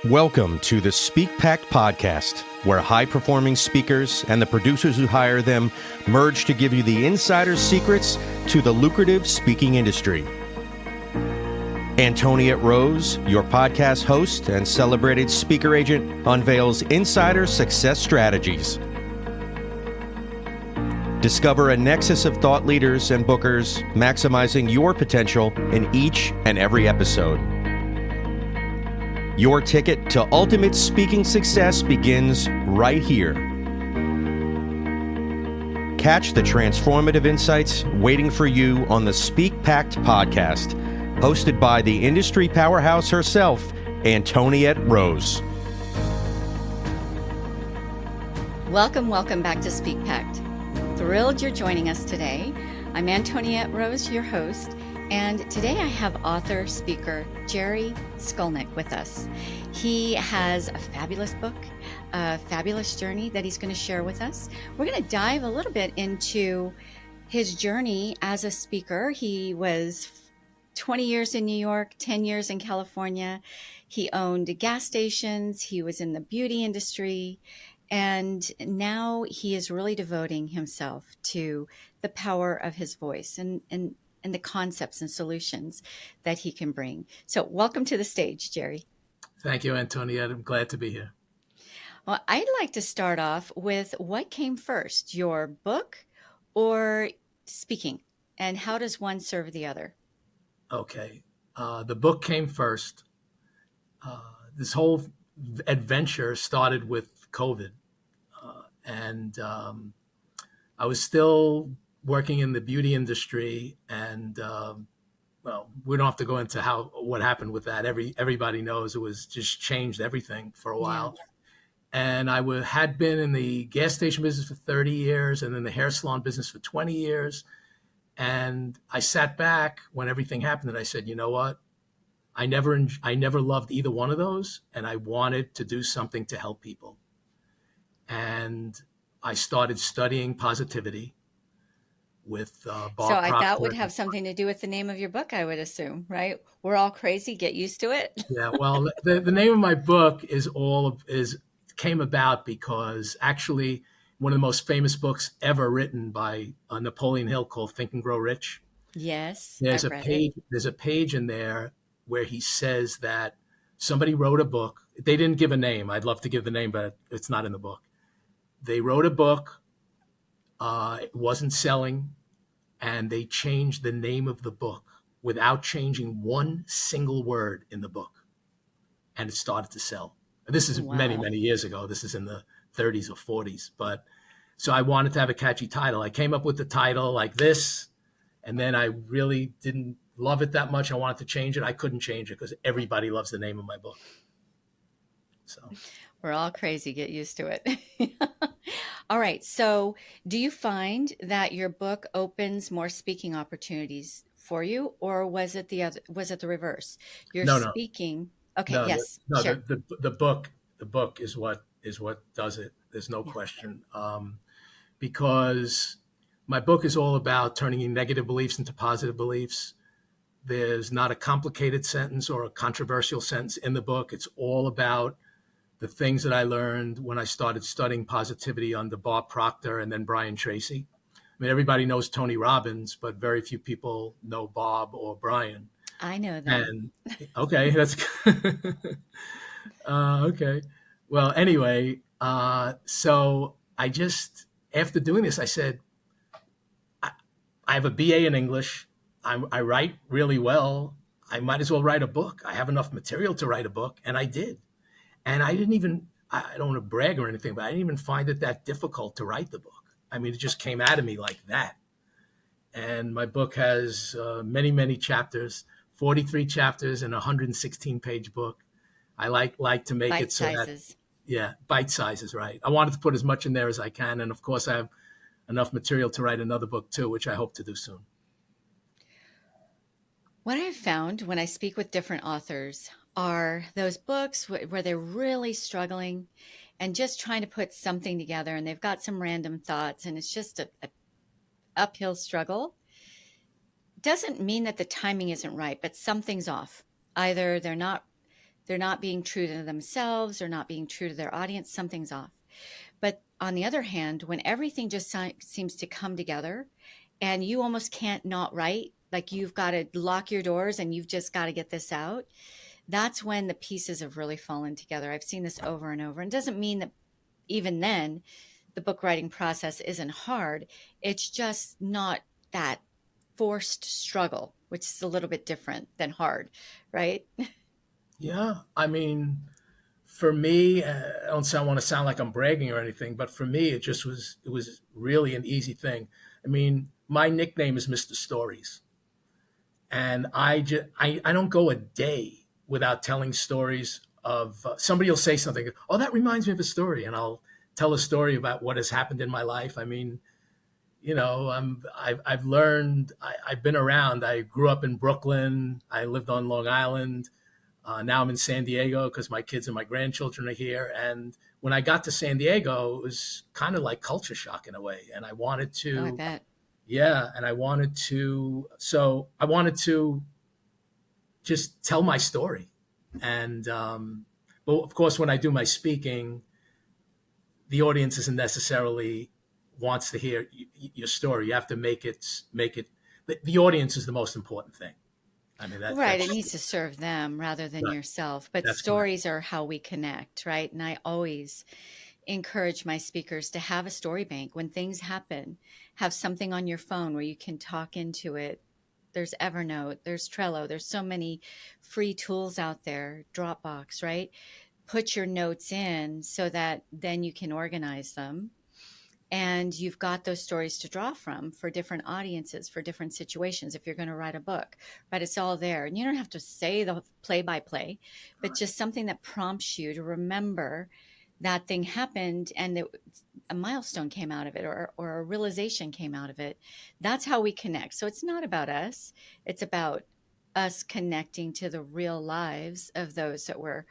Welcome to the SPEAKPact podcast, where high-performing speakers and the producers who hire them merge to give you the insider secrets to the lucrative speaking industry. Antoniette Roze, your podcast host and celebrated speaker agent, unveils insider success strategies. Discover a nexus of thought leaders and bookers, maximizing your potential in each and every episode. Your ticket to ultimate speaking success begins right here. Catch the transformative insights waiting for you on the SPEAKPact podcast, hosted by the industry powerhouse herself, Antoniette Roze. Welcome back to SPEAKPact. Thrilled you're joining us today. I'm Antoniette Roze, your host, and today I have author, speaker, Jerry Skolnik with us. He has a fabulous book, a fabulous journey that he's going to share with us. We're going to dive a little bit into his journey as a speaker. He was 20 years in New York, 10 years in California. He owned gas stations. He was in the beauty industry. And now he is really devoting himself to the power of his voice and the concepts and solutions that he can bring. So welcome to the stage, Jerry. Thank you, Antoniette. I'm glad to be here. Well, I'd like to start off with what came first, your book or speaking? And how does one serve the other? Okay. The book came first. This whole adventure started with COVID. And I was still working in the beauty industry, and well, we don't have to go into what happened with that. Everybody knows it was just changed everything for a while. Yeah. And I had been in the gas station business for 30 years, and then the hair salon business for 20 years. And I sat back when everything happened, and I said, you know what? I never loved either one of those, and I wanted to do something to help people. And I started studying positivity with Bob Proctor. That would have something to do with the name of your book, I would assume, right? We're all crazy. Get used to it. Yeah. Well, the name of my book came about because actually one of the most famous books ever written by Napoleon Hill called Think and Grow Rich. Yes. There's a page in there where he says that somebody wrote a book. They didn't give a name. I'd love to give the name, but it's not in the book. They wrote a book. It wasn't selling, and they changed the name of the book without changing one single word in the book, and it started to sell. And this is many, many years ago. This is in the 30s or 40s. But so I wanted to have a catchy title. I came up with the title like this, and then I really didn't love it that much. I wanted to change it. I couldn't change it because everybody loves the name of my book. So we're all crazy. Get used to it. All right. So do you find that your book opens more speaking opportunities for you, or was it the reverse? No. Speaking. Okay. No, yes. Sure. The book is what does it. There's no question. Because my book is all about turning negative beliefs into positive beliefs. There's not a complicated sentence or a controversial sentence in the book. It's all about the things that I learned when I started studying positivity under Bob Proctor and then Brian Tracy. I mean, everybody knows Tony Robbins, but very few people know Bob or Brian. I know them. And okay, that's okay. Well, anyway, so I just, after doing this, I said, I have a BA in English. I write really well. I might as well write a book. I have enough material to write a book, and I did. And I don't want to brag or anything, but I didn't even find it that difficult to write the book. I mean, it just came out of me like that. And my book has many, many chapters, 43 chapters in a 116-page book. I like to make it so that, yeah, bite sizes, right. I wanted to put as much in there as I can. And of course, I have enough material to write another book too, which I hope to do soon. What I've found when I speak with different authors are those books where they're really struggling and just trying to put something together, and they've got some random thoughts, and it's just a uphill struggle. Doesn't mean that the timing isn't right, but something's off. Either they're they're not being true to themselves, they're not being true to their audience, something's off. But on the other hand, when everything just seems to come together and you almost can't not write, like you've got to lock your doors and you've just got to get this out, that's when the pieces have really fallen together. I've seen this over and over. And it doesn't mean that even then the book writing process isn't hard. It's just not that forced struggle, which is a little bit different than hard, right? Yeah. I mean, for me, I don't want to sound like I'm bragging or anything, but for me, it was really an easy thing. I mean, my nickname is Mr. Stories. And I don't go a day without telling stories of somebody will say something. Oh, that reminds me of a story. And I'll tell a story about what has happened in my life. I mean, I've learned, I've been around. I grew up in Brooklyn. I lived on Long Island. Now I'm in San Diego because my kids and my grandchildren are here. And when I got to San Diego, it was kind of like culture shock in a way. And I wanted to, Oh, I bet. yeah. And I wanted to just tell my story. And, but of course, when I do my speaking, the audience isn't necessarily wants to hear your story. You have to make it, the audience is the most important thing. I mean, Right. It needs to serve them rather than Right. yourself. But That's stories are how we connect, right? And I always encourage my speakers to have a story bank. When things happen, have something on your phone where you can talk into it. There's Evernote, there's Trello, there's so many free tools out there, Dropbox, right? Put your notes in so that then you can organize them. And you've got those stories to draw from for different audiences, for different situations. If you're going to write a book, right, it's all there. And you don't have to say the play by play, but just something that prompts you to remember that thing happened and a milestone came out of it, or a realization came out of it. That's how we connect. So it's not about us. It's about us connecting to the real lives of those that we're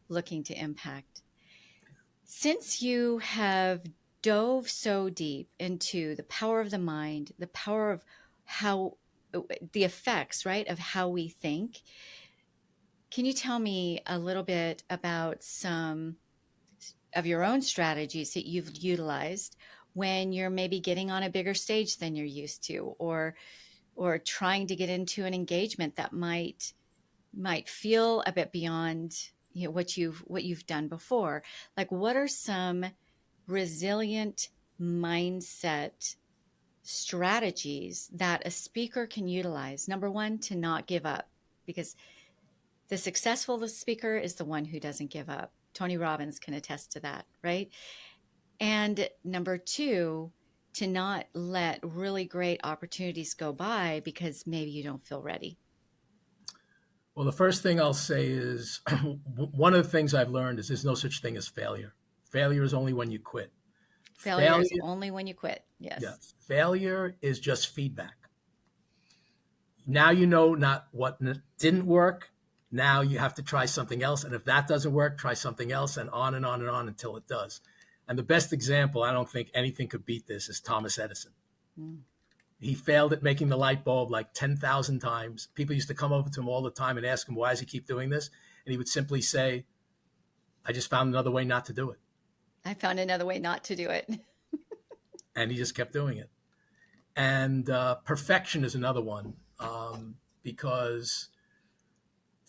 looking to impact. Since you have dove so deep into the power of the mind, the power of how the effects, right, of how we think, can you tell me a little bit about some of your own strategies that you've utilized when you're maybe getting on a bigger stage than you're used to, or trying to get into an engagement that might feel a bit beyond, you know, what you've done before? Like, what are some resilient mindset strategies that a speaker can utilize? Number one, to not give up, because the successful speaker is the one who doesn't give up. Tony Robbins can attest to that, right? And number two, to not let really great opportunities go by because maybe you don't feel ready. Well, the first thing I'll say is one of the things I've learned is there's no such thing as failure. Failure is only when you quit. Failure is only when you quit. Yes. Yes. Failure is just feedback. Now you know not what didn't work. Now you have to try something else. And if that doesn't work, try something else, and on and on and on until it does. And the best example, I don't think anything could beat this, is Thomas Edison. Mm. He failed at making the light bulb like 10,000 times. People used to come over to him all the time and ask him, why does he keep doing this? And he would simply say, I just found another way not to do it. I found another way not to do it. And he just kept doing it. And perfection is another one, because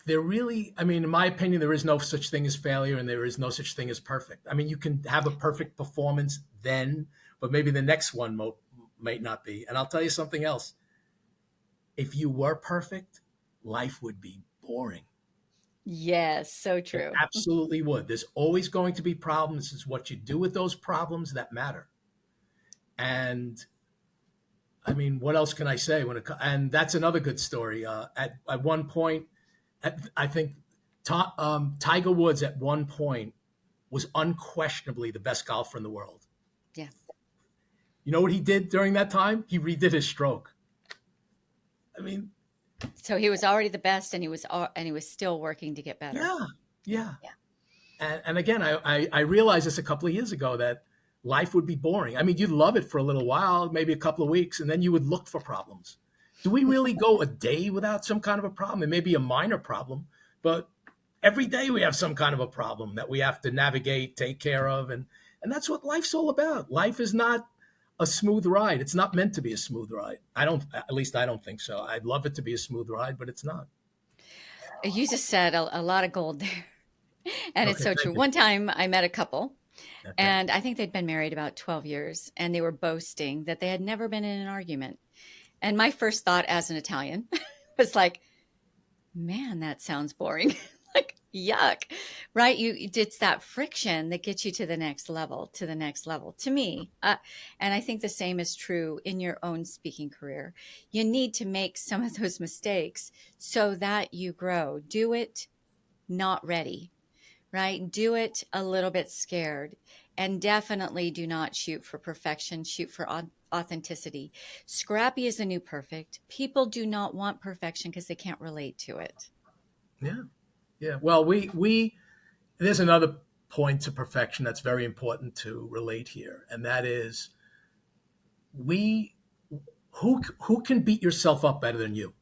there really, I mean, in my opinion, there is no such thing as failure and there is no such thing as perfect. I mean, you can have a perfect performance then, but maybe the next one might not be. And I'll tell you something else. If you were perfect, life would be boring. Yes, so true. It absolutely would. There's always going to be problems. It's what you do with those problems that matter. And I mean, what else can I say? And that's another good story. At one point, I think Tiger Woods at one point was unquestionably the best golfer in the world. Yeah. You know what he did during that time? He redid his stroke. I mean, so he was already the best, and he was still working to get better. Yeah. And again, I realized this a couple of years ago, that life would be boring. I mean, you'd love it for a little while, maybe a couple of weeks, and then you would look for problems. Do we really go a day without some kind of a problem? It may be a minor problem, but every day we have some kind of a problem that we have to navigate, take care of. And that's what life's all about. Life is not a smooth ride. It's not meant to be a smooth ride. At least I don't think so. I'd love it to be a smooth ride, but it's not. You just said a lot of gold there. And it's Okay, so thank true. you. One time I met a couple, Okay. and I think they'd been married about 12 years, and they were boasting that they had never been in an argument. And my first thought as an Italian was like, man, that sounds boring. Like, yuck, right? It's that friction that gets you to the next level, to me. And I think the same is true in your own speaking career. You need to make some of those mistakes so that you grow. Do it not ready, right? Do it a little bit scared, and definitely do not shoot for perfection. Shoot for authenticity. Scrappy is the new perfect. People do not want perfection because they can't relate to it. Yeah. Yeah. Well, there's another point to perfection that's very important to relate here. And that is who can beat yourself up better than you?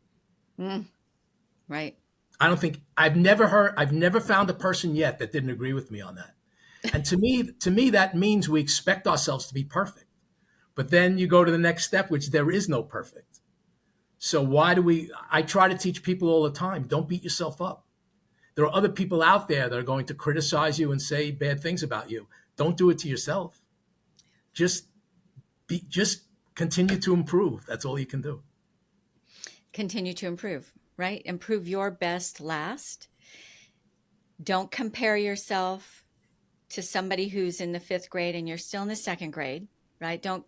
Right. I've never found a person yet that didn't agree with me on that. And to me, that means we expect ourselves to be perfect. But then you go to the next step, which there is no perfect. So I try to teach people all the time, don't beat yourself up. There are other people out there that are going to criticize you and say bad things about you. Don't do it to yourself. Just continue to improve. That's all you can do. Continue to improve, right? Improve your best last. Don't compare yourself to somebody who's in the 5th grade and you're still in the 2nd grade, right? Don't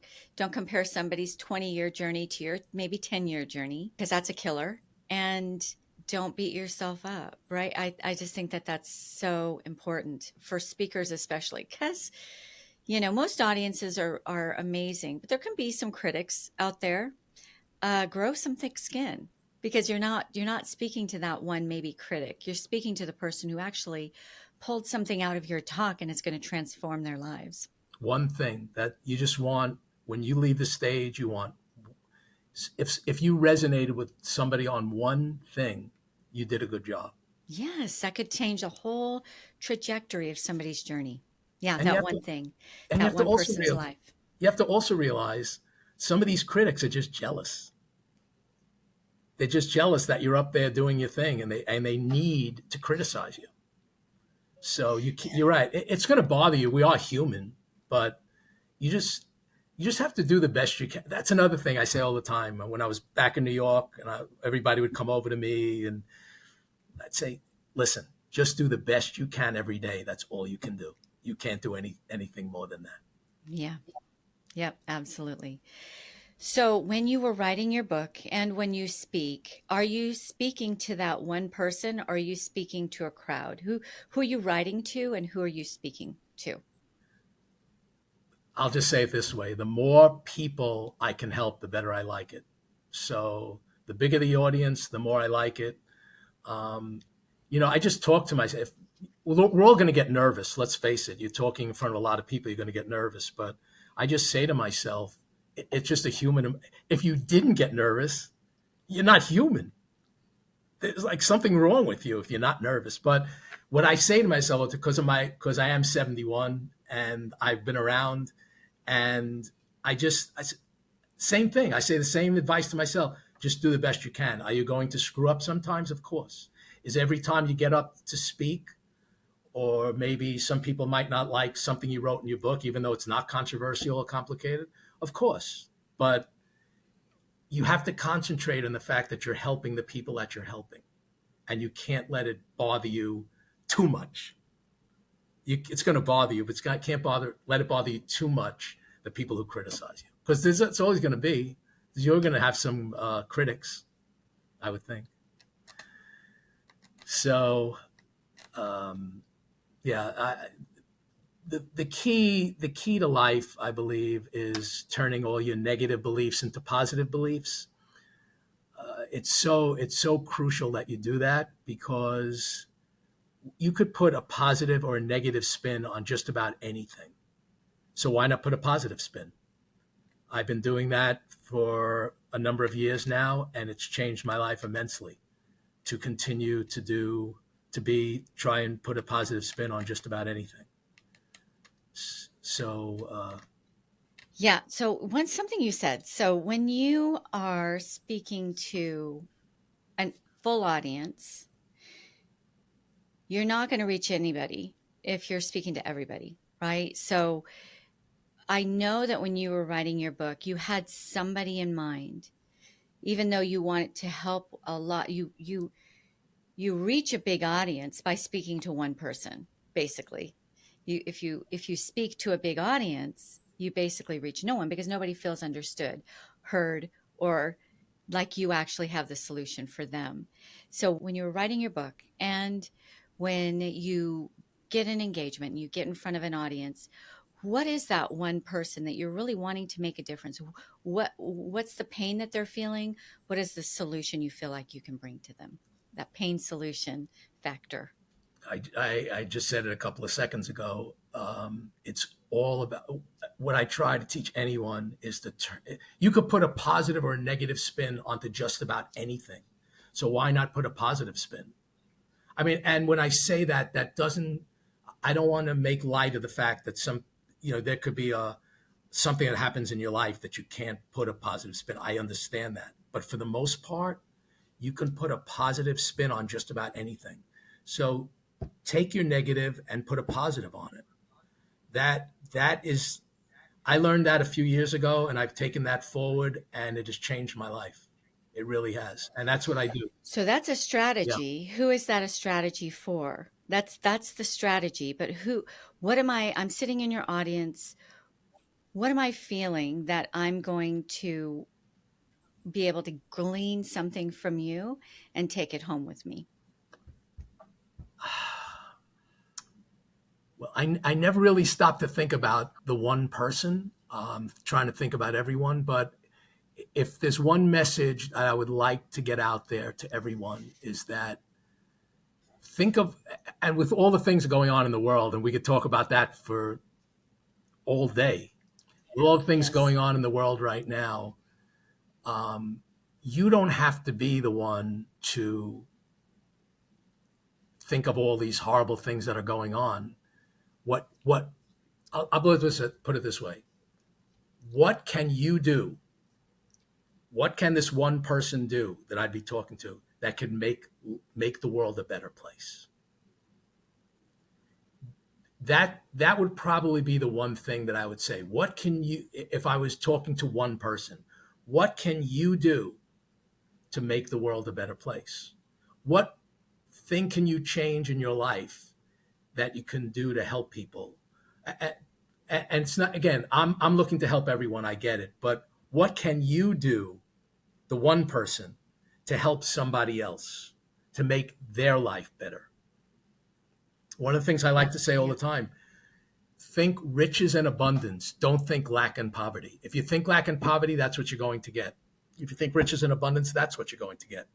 compare somebody's 20-year journey to your maybe 10-year journey, because that's a killer. And don't beat yourself up, right? I just think that that's so important for speakers, especially because, most audiences are amazing, but there can be some critics out there. Grow some thick skin, because you're not speaking to that one maybe critic. You're speaking to the person who actually pulled something out of your talk and it's going to transform their lives. One thing that you just want when you leave the stage, you want, if you resonated with somebody on one thing, you did a good job. Yes, that could change the whole trajectory of somebody's journey. Yeah, that one thing, that one person's life. You have to also realize some of these critics are just jealous. They're just jealous that you're up there doing your thing, and they need to criticize you. So you're right. It's going to bother you. We are human, but you just have to do the best you can. That's another thing I say all the time. When I was back in New York, and everybody would come over to me, and I'd say, listen, just do the best you can every day. That's all you can do. You can't do anything more than that. Yeah. Yep, absolutely. So when you were writing your book and when you speak, are you speaking to that one person, or are you speaking to a crowd? Who are you writing to, and who are you speaking to? I'll just say it this way. The more people I can help, the better I like it. So the bigger the audience, the more I like it. I just talk to myself. We're all going to get nervous. Let's face it. You're talking in front of a lot of people. You're going to get nervous. But I just say to myself, it's just a human. If you didn't get nervous, you're not human. There's like something wrong with you if you're not nervous. But what I say to myself, because I am 71 and I've been around, and same thing. I say the same advice to myself. Just do the best you can. Are you going to screw up sometimes? Of course. Is every time you get up to speak, or maybe some people might not like something you wrote in your book, even though it's not controversial or complicated? Of course. But you have to concentrate on the fact that you're helping the people that you're helping. And you can't let it bother you too much. It's going to bother you, but let it bother you too much, the people who criticize you. Because it's always going to be. You're going to have some critics, I would think. So, the key to life, I believe, is turning all your negative beliefs into positive beliefs. It's so crucial that you do that, because you could put a positive or a negative spin on just about anything. So why not put a positive spin? I've been doing that for a number of years now, and it's changed my life immensely to continue to try and put a positive spin on just about anything. So Yeah. So something you said. So when you are speaking to a full audience, you're not going to reach anybody if you're speaking to everybody, right? So I know that when you were writing your book, you had somebody in mind, even though you wanted to help a lot. You reach a big audience by speaking to one person, basically. If you speak to a big audience, you basically reach no one because nobody feels understood, heard, or like you actually have the solution for them. So when you're writing your book and when you get an engagement and you get in front of an audience, what is that one person that you're really wanting to make a difference? What's the pain that they're feeling? What is the solution you feel like you can bring to them? That pain solution factor. I just said it a couple of seconds ago. It's all about what I try to teach anyone is you could put a positive or a negative spin onto just about anything. So why not put a positive spin? I mean, and when I say that, I don't want to make light of the fact that there could be something that happens in your life that you can't put a positive spin. I understand that. But for the most part, you can put a positive spin on just about anything. So take your negative and put a positive on it. I learned that a few years ago, and I've taken that forward, and it has changed my life. It really has. And that's what I do. So that's a Yeah. strategy. Who is that a strategy for? That's the strategy. But I'm sitting in your audience. What am I feeling that I'm going to be able to glean something from you and take it home with me? Well, I never really stopped to think about the one person, trying to think about everyone. But if there's one message that I would like to get out there to everyone is that and with all the things going on in the world, and we could talk about that for all day, with all the things Yes. going on in the world right now, you don't have to be the one to think of all these horrible things that are going on. I'll put it this way. What can you do? What can this one person do that I'd be talking to that could make the world a better place? That would probably be the one thing that I would say. What can you, if I was talking to one person, what can you do to make the world a better place? What thing can you change in your life that you can do to help people? And it's not, again, I'm looking to help everyone. I get it. But what can you do, the one person, to help somebody else, to make their life better? One of the things I like to say all the time, think riches and abundance. Don't think lack and poverty. If you think lack and poverty, that's what you're going to get. If you think riches and abundance, that's what you're going to get.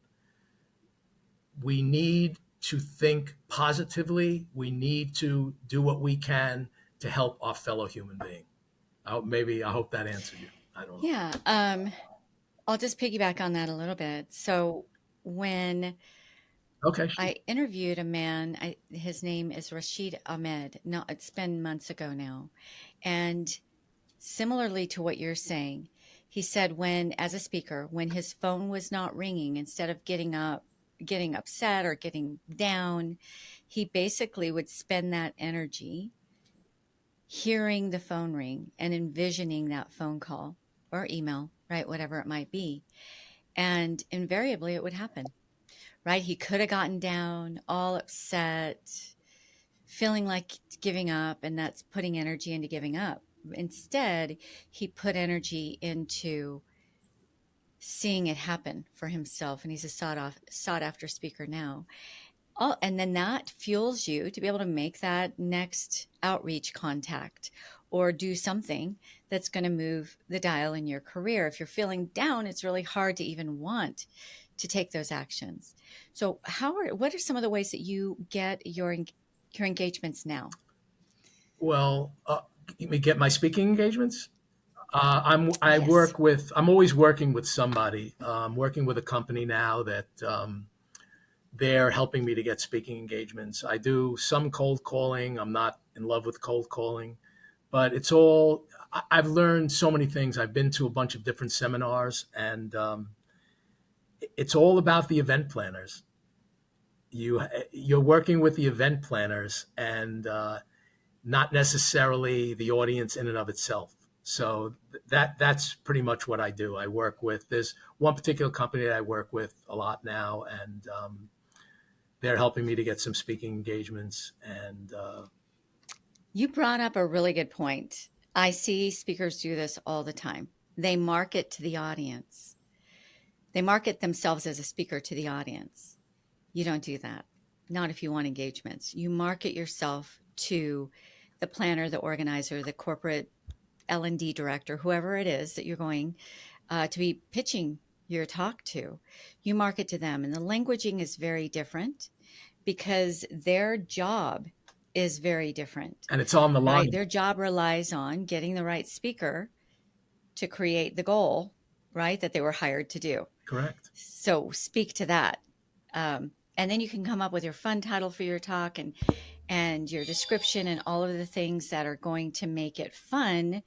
We need to think positively. We need to do what we can to help our fellow human being. I hope that answered you. I don't know. Yeah. I'll just piggyback on that a little bit. So when Okay. Sure. I interviewed a man, his name is Rashid Ahmed. No, it's been months ago now. And similarly to what you're saying, he said as a speaker, when his phone was not ringing, instead of getting upset or getting down, he basically would spend that energy hearing the phone ring and envisioning that phone call or email, right? Whatever it might be. And invariably it would happen, right? He could have gotten down, all upset, feeling like giving up, and that's putting energy into giving up. Instead, he put energy into seeing it happen for himself, and he's a sought after speaker now. And then that fuels you to be able to make that next outreach contact or do something that's going to move the dial in your career. If you're feeling down, it's really hard to even want to take those actions. So what are some of the ways that you get your engagements now? Well, you may get my speaking engagements. I'm Yes. always working with somebody. I'm working with a company now that they're helping me to get speaking engagements. I do some cold calling. I'm not in love with cold calling, but it's all, I've learned so many things. I've been to a bunch of different seminars, and it's all about the event planners. You're working with the event planners, and not necessarily the audience in and of itself. So that's pretty much what I do. I work with, there's one particular company that I work with a lot now, and they're helping me to get some speaking engagements. And You brought up a really good point. I see speakers do this all the time. They market to the audience. They market themselves as a speaker to the audience. You don't do that. Not if you want engagements. You market yourself to the planner, the organizer, the corporate L&D director, whoever it is that you're going to be pitching your talk to. You market to them. And the languaging is very different because their job is very different. And it's on the line. Right? Their job relies on getting the right speaker to create the goal, right, that they were hired to do. Correct. So speak to that. And then you can come up with your fun title for your talk and your description and all of the things that are going to make it fun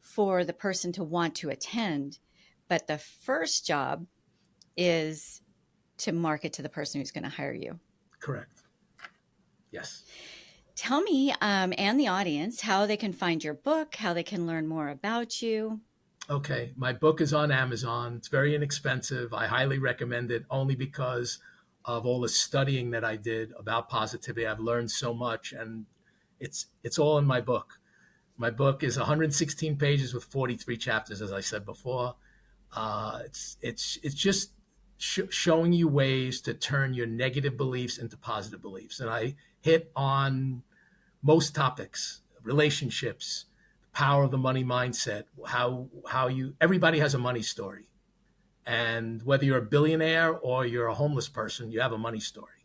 for the person to want to attend. But the first job is to market to the person who's going to hire you. Correct. Yes. Tell me and the audience how they can find your book, how they can learn more about you. Okay. My book is on Amazon. It's very inexpensive. I highly recommend it only because of all the studying that I did about positivity. I've learned so much, and it's all in my book. My book is 116 pages with 43 chapters, as I said before. It's just showing you ways to turn your negative beliefs into positive beliefs. And I hit on most topics: relationships, the power of the money mindset, how everybody has a money story. And whether you're a billionaire or you're a homeless person, you have a money story.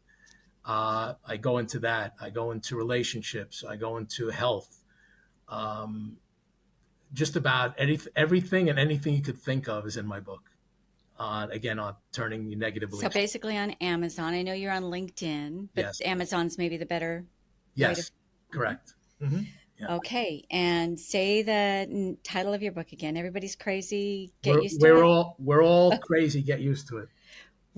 I go into that. I go into relationships. I go into health. Just about everything and anything you could think of is in my book. Again, on turning your negative beliefs. So basically on Amazon. I know you're on LinkedIn, but Yes. Amazon's maybe the better. Yes, correct. Mm-hmm. Yeah. Okay, and say the title of your book again. Everybody's crazy. Get used to it. We're all crazy. Get used to it.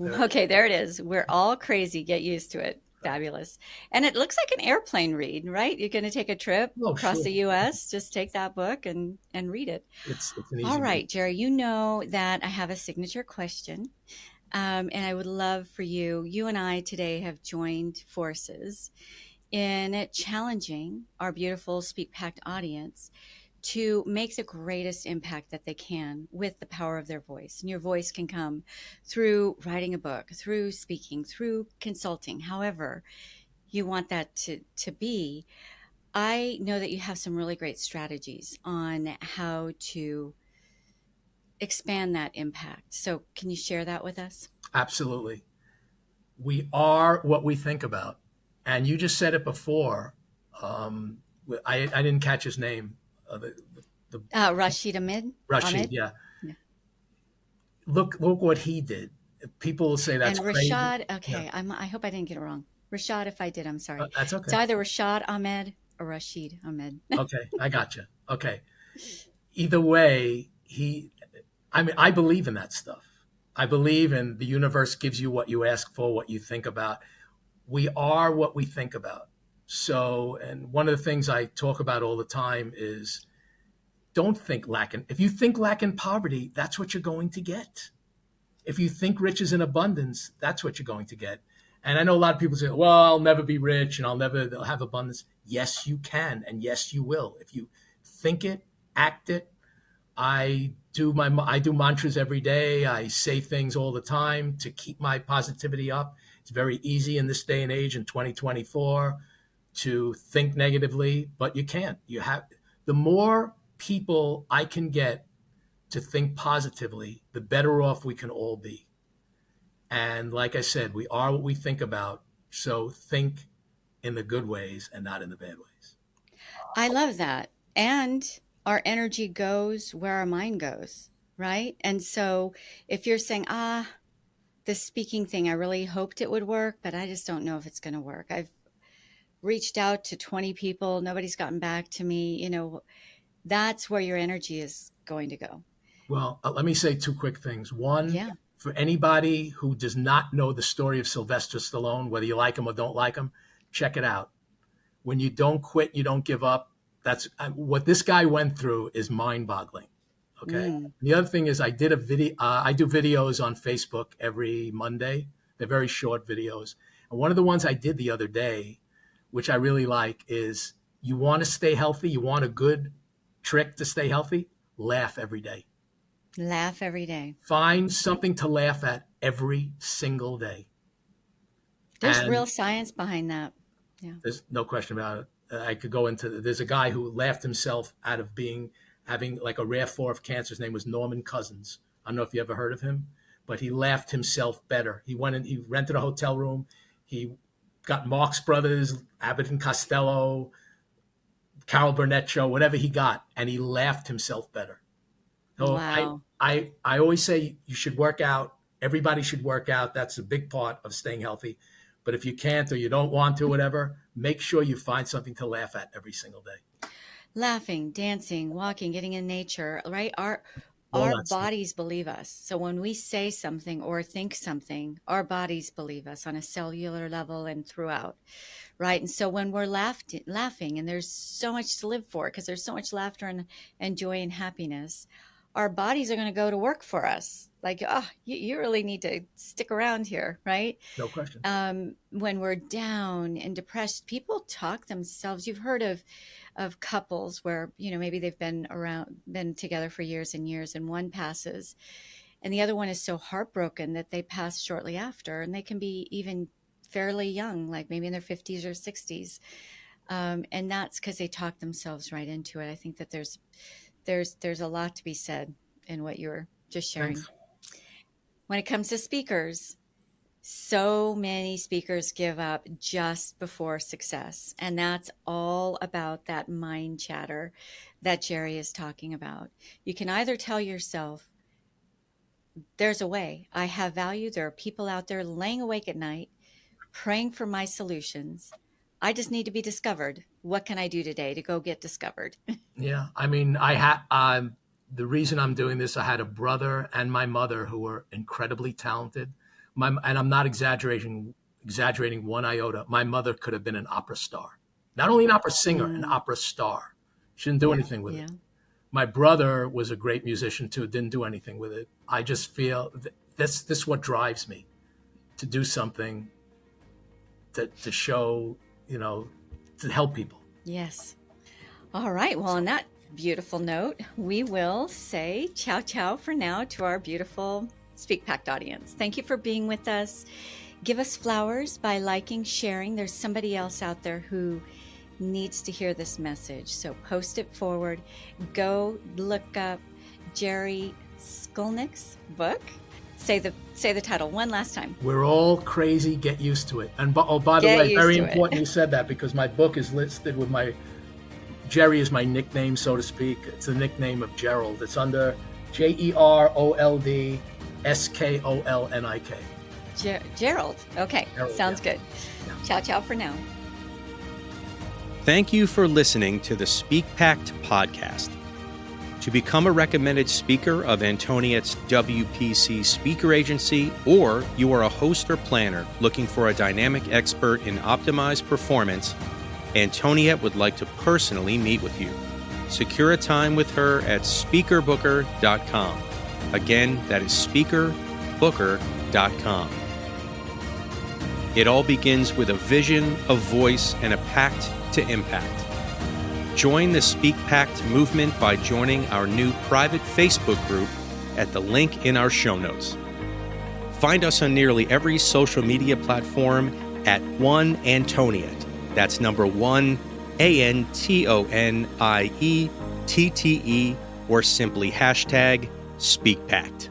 Okay, there it is. We're all crazy. Get used to it. Fabulous. And it looks like an airplane read, right? You're going to take a trip across the U.S. Just take that book and read it. It's an easy all right, read. Jerry, you know that I have a signature question. And I would love for you and I today have joined forces in challenging our beautiful SpeakPact audience to make the greatest impact that they can with the power of their voice. And your voice can come through writing a book, through speaking, through consulting, however you want that to be. I know that you have some really great strategies on how to expand that impact. So can you share that with us? Absolutely. We are what we think about. And you just said it before. I didn't catch his name. Rashid Ahmed. Rashid, Ahmed? yeah. Look what he did. People will say that's and Rashad, crazy. Okay, yeah. I hope I didn't get it wrong. Rashad, if I did, I'm sorry. That's okay. It's either Rashad Ahmed or Rashid Ahmed. Okay, I gotcha. Okay. Either way, I believe in that stuff. I believe in the universe gives you what you ask for, what you think about. We are what we think about. So, and one of the things I talk about all the time is don't think lack in. If you think lack in poverty, that's what you're going to get. If you think riches in abundance, that's what you're going to get. And I know a lot of people say, well, I'll never be rich and I'll never have abundance. Yes, you can. And yes, you will. If you think it, act it. I do mantras every day. I say things all the time to keep my positivity up. It's very easy in this day and age in 2024 to think negatively, but you can't. The more people I can get to think positively, the better off we can all be. And like I said, we are what we think about. So think in the good ways and not in the bad ways. I love that. And our energy goes where our mind goes, right? And so if you're saying, the speaking thing, I really hoped it would work, but I just don't know if it's going to work. I've reached out to 20 people. Nobody's gotten back to me. You know, that's where your energy is going to go. Well, let me say two quick things. One, Yeah. for anybody who does not know the story of Sylvester Stallone, whether you like him or don't like him, check it out. When you don't quit, you don't give up. That's what this guy went through is mind-boggling. Okay. The other thing is I do videos on Facebook every Monday. They're very short videos. And one of the ones I did the other day, which I really like, is you want to stay healthy. You want a good trick to stay healthy. Laugh every day. Laugh every day. Find something to laugh at every single day. There's real science behind that. Yeah. There's no question about it. I could go into, there's a guy who laughed himself out of having like a rare form of cancer. His name was Norman Cousins. I don't know if you ever heard of him, but he laughed himself better. He went in, he rented a hotel room. He got Marx Brothers, Abbott and Costello, Carol Burnett show, whatever he got, and he laughed himself better. So Wow. I always say you should work out. Everybody should work out. That's a big part of staying healthy. But if you can't or you don't want to, whatever, make sure you find something to laugh at every single day. Laughing, dancing, walking, getting in nature, right? Our bodies believe us. So when we say something or think something, our bodies believe us on a cellular level and throughout, right? And so when we're laughing, and there's so much to live for because there's so much laughter and joy and happiness, our bodies are going to go to work for us. Like, oh, you really need to stick around here, right? No question. When we're down and depressed, people talk themselves. You've heard of couples where, you know, maybe they've been together for years and years, and one passes and the other one is so heartbroken that they pass shortly after, and they can be even fairly young, like maybe in their 50s or 60s. And that's because they talk themselves right into it. I think that there's a lot to be said in what you're just sharing. Thanks. When it comes to speakers, so many speakers give up just before success. And that's all about that mind chatter that Jerry is talking about. You can either tell yourself, there's a way, I have value. There are people out there laying awake at night, praying for my solutions. I just need to be discovered. What can I do today to go get discovered? Yeah. I mean, the reason I'm doing this, I had a brother and my mother who were incredibly talented. And I'm not exaggerating one iota. My mother could have been an opera star, not only an opera singer, an opera star. She didn't do anything with it. My brother was a great musician too, didn't do anything with it. I just feel this is what drives me to do something to show, to help people. Yes. All right. Well, on that beautiful note, we will say ciao, ciao for now to our beautiful SpeakPact audience. Thank you for being with us. Give us flowers by liking, sharing. There's somebody else out there who needs to hear this message. So post it forward. Go look up Jerry Skolnik's book. Say the title one last time. We're all crazy. Get used to it. And by the way, very important you said that, because my book is listed with Jerry is my nickname, so to speak. It's the nickname of Gerald. It's under JEROLD SKOLNIK. Gerald. Okay. Gerald, sounds yeah. Good. Yeah. Ciao, ciao for now. Thank you for listening to the SpeakPact podcast. To become a recommended speaker of Antoniette's WPC speaker agency, or you are a host or planner looking for a dynamic expert in optimized performance, Antoniette would like to personally meet with you. Secure a time with her at speakerbooker.com. Again, that is speakerbooker.com. It all begins with a vision, a voice, and a pact to impact. Join the SpeakPact movement by joining our new private Facebook group at the link in our show notes. Find us on nearly every social media platform at One Antoniette. That's number 1, ANTONIETTE, or simply #SpeakPact.